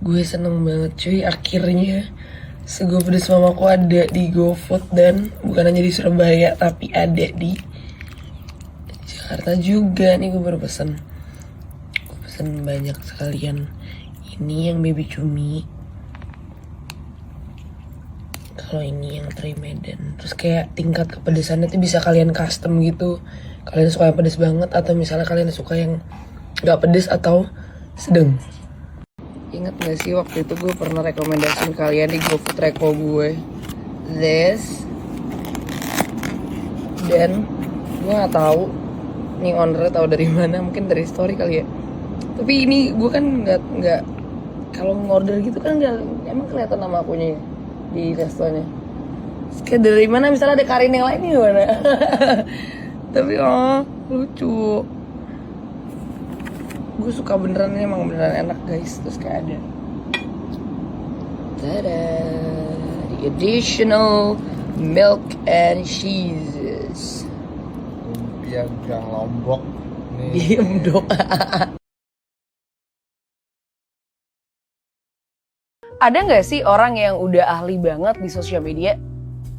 Gue seneng banget cuy, akhirnya Sego Pedas Mamaku ada di GoFood. Dan bukan hanya di Surabaya, tapi ada di Jakarta juga. Nih gue baru pesen banyak sekalian. Ini yang baby cumi, kalau ini yang teri Medan. Terus kayak tingkat kepedesannya tuh bisa kalian custom gitu. Kalian suka yang pedes banget, atau misalnya kalian suka yang gak pedes atau sedang. Ingat gak sih waktu itu gue pernah rekomendasiin kalian di GoFood Reko gue this. Dan gue gak tahu nih ownernya tahu dari mana, mungkin dari story kali ya. Tapi ini gue kan nggak kalau ngorder gitu kan nggak, emang kelihatan nama akunya di restonya. Kayak dari mana, misalnya ada Karin yang lain gimana? Tapi lucu. Gue suka beneran, ini emang beneran enak guys. Terus kayak ada tada, the additional milk and cheeses. Lumpia gang Lombok nih. Diem dong. Ada nggak sih orang yang udah ahli banget di sosial media?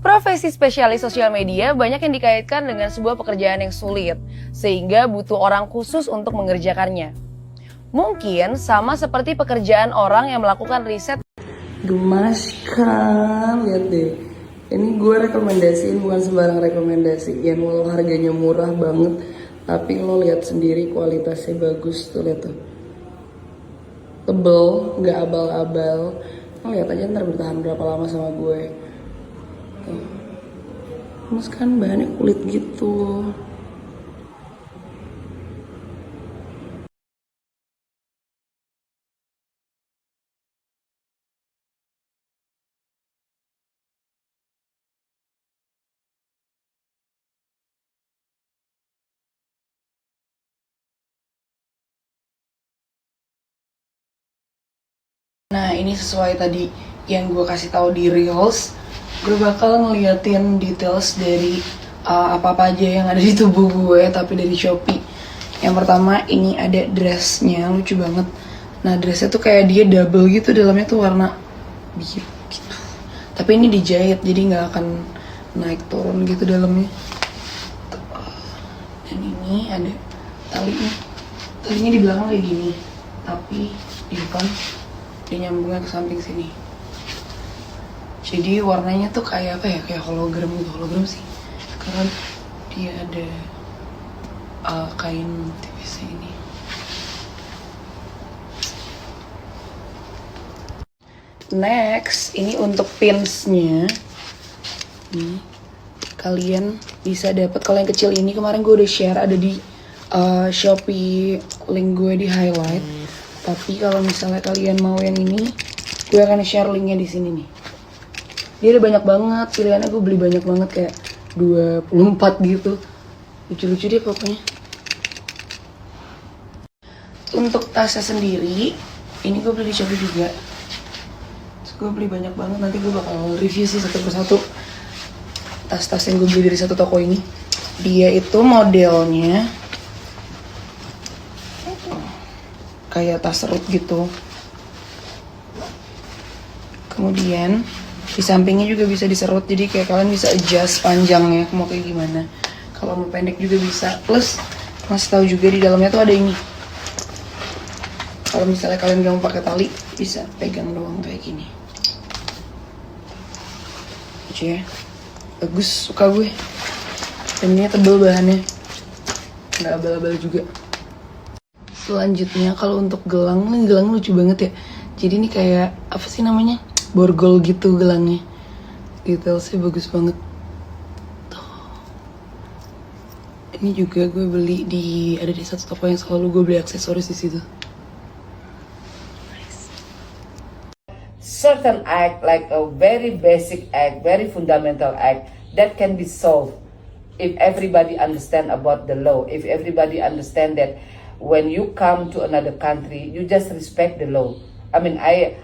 Profesi spesialis sosial media banyak yang dikaitkan dengan sebuah pekerjaan yang sulit, sehingga butuh orang khusus untuk mengerjakannya. Mungkin sama seperti pekerjaan orang yang melakukan riset. Gemas kan, lihat deh. Ini gue rekomendasiin, bukan sembarang rekomendasi. Yang lo harganya murah banget, tapi lo lihat sendiri kualitasnya bagus tuh, lihat tuh. Tebel, nggak abal-abal. Lo lihat aja ntar bertahan berapa lama sama gue. Tuh. Mas kan bahannya kulit gitu. Nah ini sesuai tadi yang gue kasih tahu di Reels. Gue bakal ngeliatin details dari apa-apa aja yang ada di tubuh gue, tapi dari Shopee. Yang pertama ini ada dressnya, lucu banget. Nah dressnya tuh kayak dia double gitu, dalamnya tuh warna biru gitu. Tapi ini dijahit, jadi nggak akan naik turun gitu dalamnya. Dan ini ada talinya. Talinya di belakang kayak gini, tapi di depan dia nyambungnya ke samping sini. Jadi warnanya tuh kayak apa ya, kayak hologram gitu. Hologram sih, karena dia ada kain tipis ini. Next, ini untuk pinsnya. Nih, kalian bisa dapat kalau yang kecil ini. Kemarin gue udah share, ada di Shopee, link gue di highlight. Tapi kalau misalnya kalian mau yang ini, gue akan share linknya di sini nih. Dia ada banyak banget pilihannya, gue beli banyak banget, kayak 24 gitu. Lucu-lucu deh pokoknya. Untuk tasnya sendiri, ini gue beli di Shopee juga. Terus gue beli banyak banget, nanti gue bakal review sih satu persatu tas-tas yang gue beli dari satu toko ini. Dia itu modelnya kayak tas serut gitu. Kemudian di sampingnya juga bisa diserut, jadi kayak kalian bisa adjust panjangnya mau kayak gimana. Kalau mau pendek juga bisa. Plus masih tahu juga di dalamnya tuh ada ini. Kalau misalnya kalian gak mau pakai tali, bisa pegang doang kayak gini. Lucu ya, bagus, suka gue. Dan ini tebel bahannya, nggak abal-abal juga. Selanjutnya kalau untuk gelang, ini gelang lucu banget ya. Jadi ini kayak apa sih namanya, borgol gitu gelangnya. Detailsnya bagus banget. Tuh. Ini juga gue beli ada di satu toko yang selalu gue beli aksesoris di situ. Certain act, like a very basic act, very fundamental act, that can be solved if everybody understand about the law, if everybody understand that when you come to another country, you just respect the law. I mean, I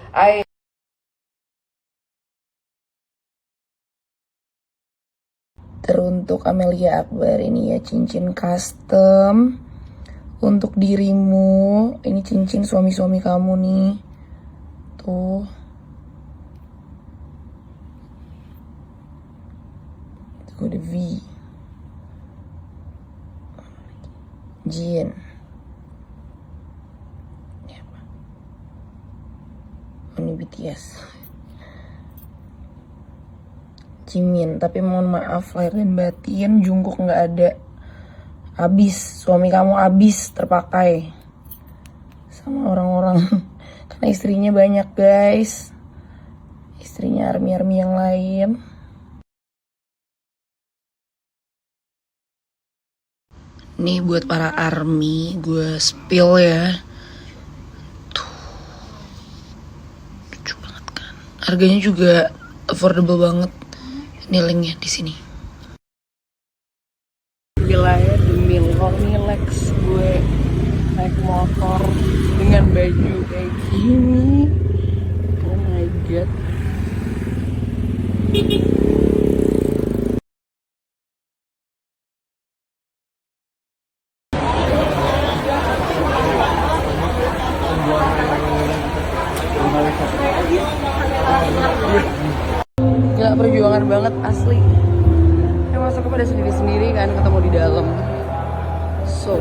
Teruntuk Amelia Akbar, ini ya cincin custom untuk dirimu. Ini cincin suami-suami kamu nih. Po. Gue ada V. Jin. Ini BTS. Jimin, tapi mohon maaf lahir dan batin Jungkook nggak ada. Abis, suami kamu abis terpakai sama orang-orang karena istrinya banyak guys. Istrinya army-army yang lain. Nih buat para army, gue spill ya. Lucu banget kan. Harganya juga affordable banget. Ini linknya di sini. Wilayah demi relax gue naik motor dengan baju kayak gini. Oh my god. Gak perjuangan banget asli. Yang masuk pada sendiri-sendiri kan, ketemu di dalam. So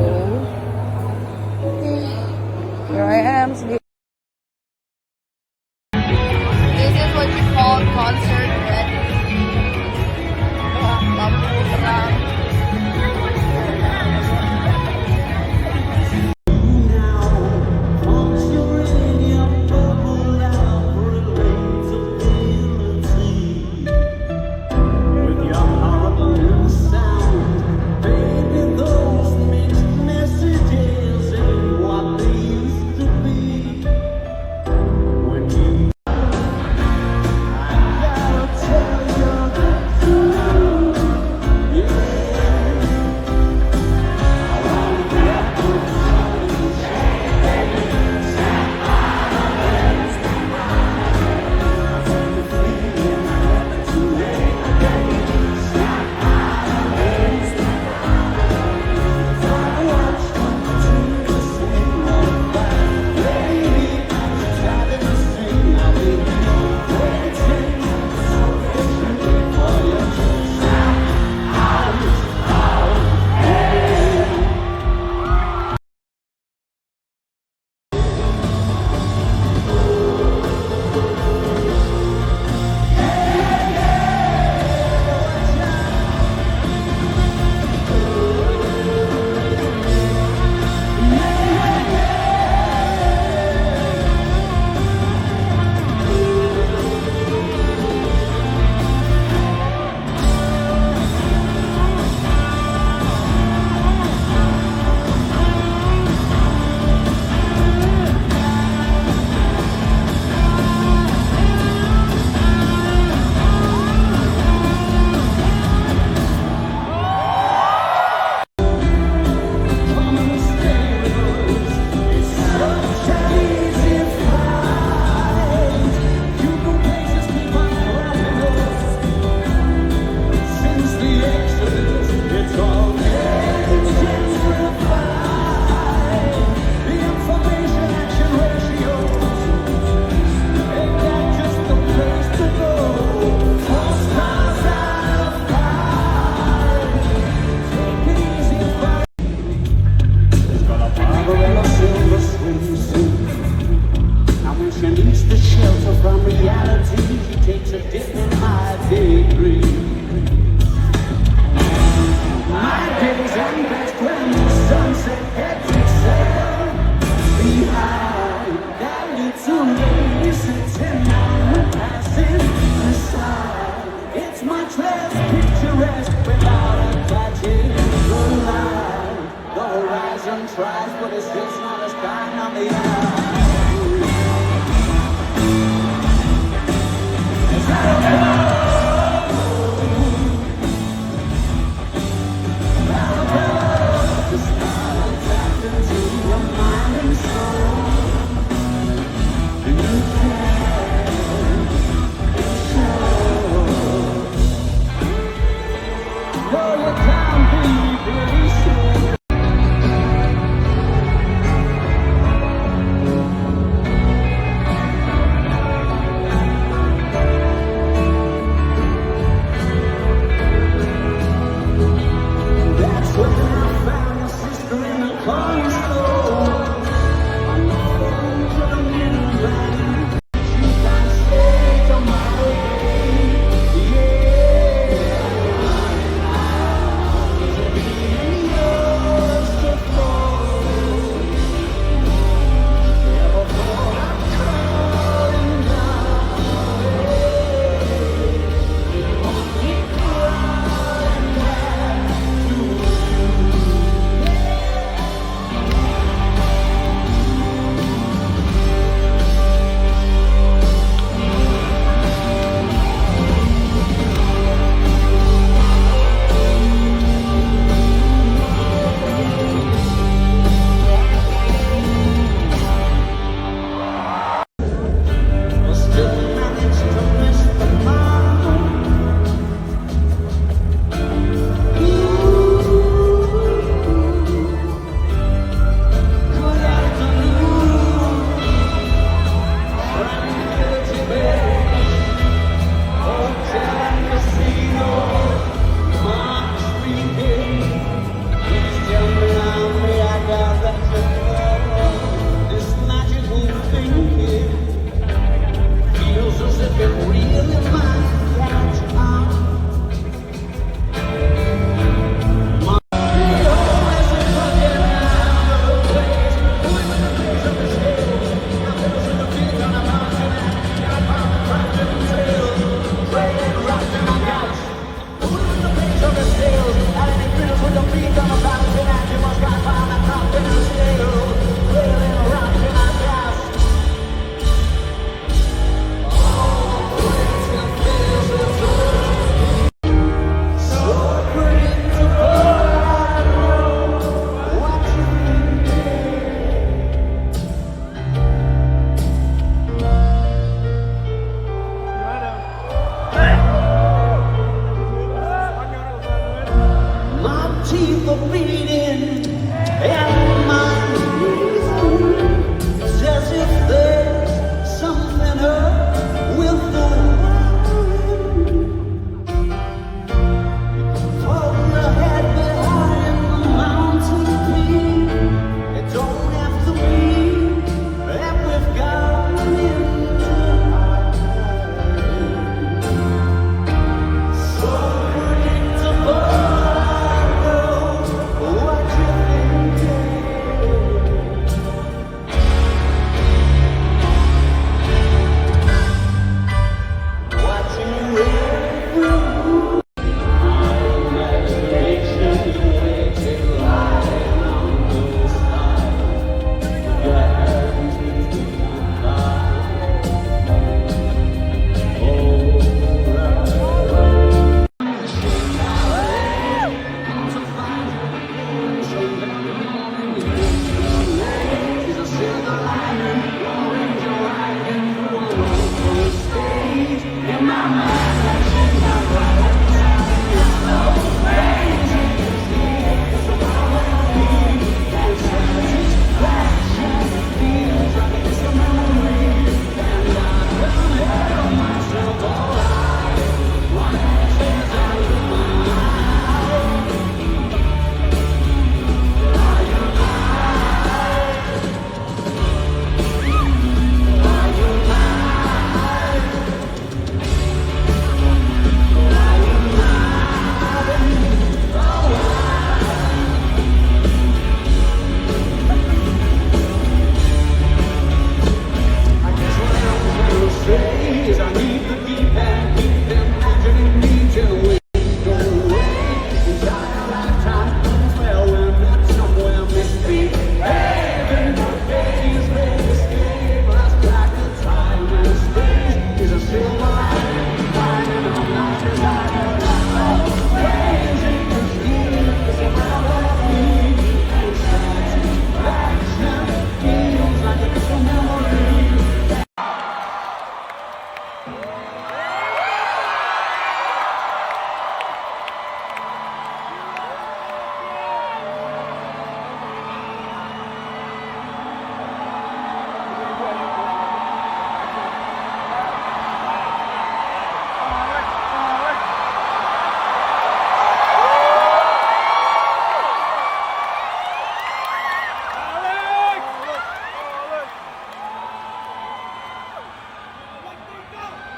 here I am sendiri. This is what you call concert ready. Lampu terang.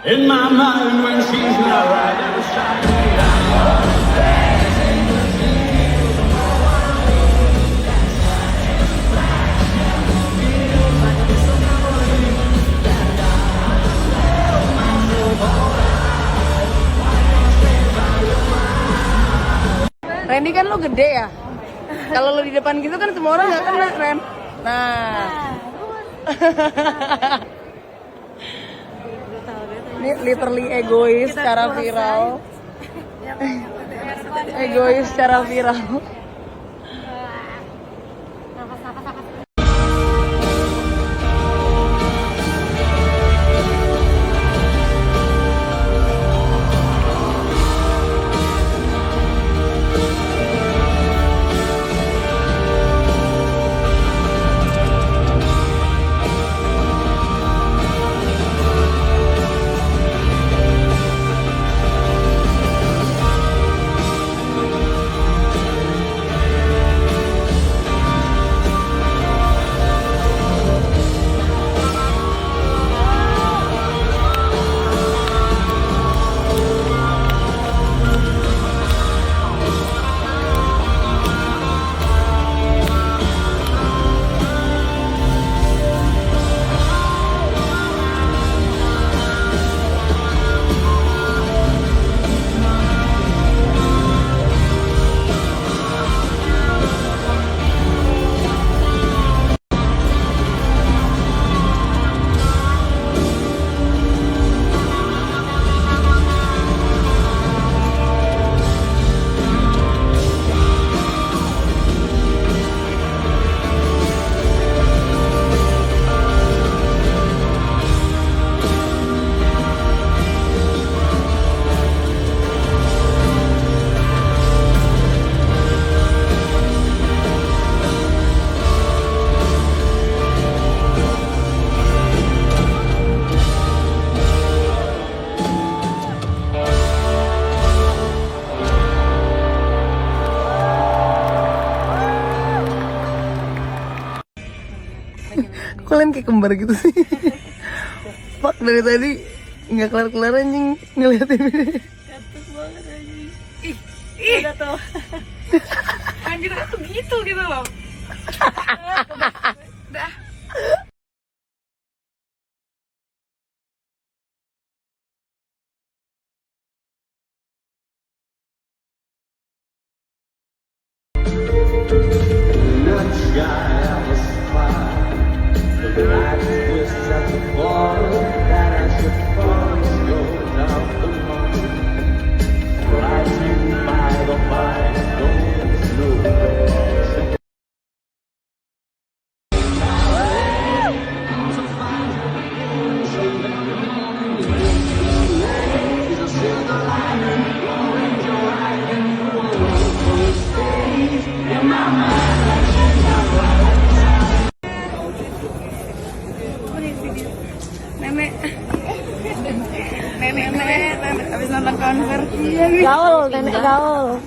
In my mind when she's not right. Randy kan lo gede ya. Kalau lo di depan gitu kan semua orang nggak kena, Ren. Nah. Ini literally egois secara viral. Egois secara viral. Kalian kayak kembar gitu sih. Fuck, dari tadi nggak kelar-kelar anjing ngeliatin ini. Gatus banget anjing. Ih, udah tuh. Anjir aku gitu loh. Dah. Nenek habis nonton konser. Gaul, nenek gaul.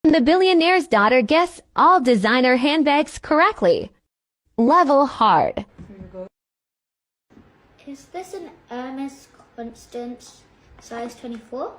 The billionaire's daughter guessed all designer handbags correctly. Level hard. Is this an Hermes Constance size 24?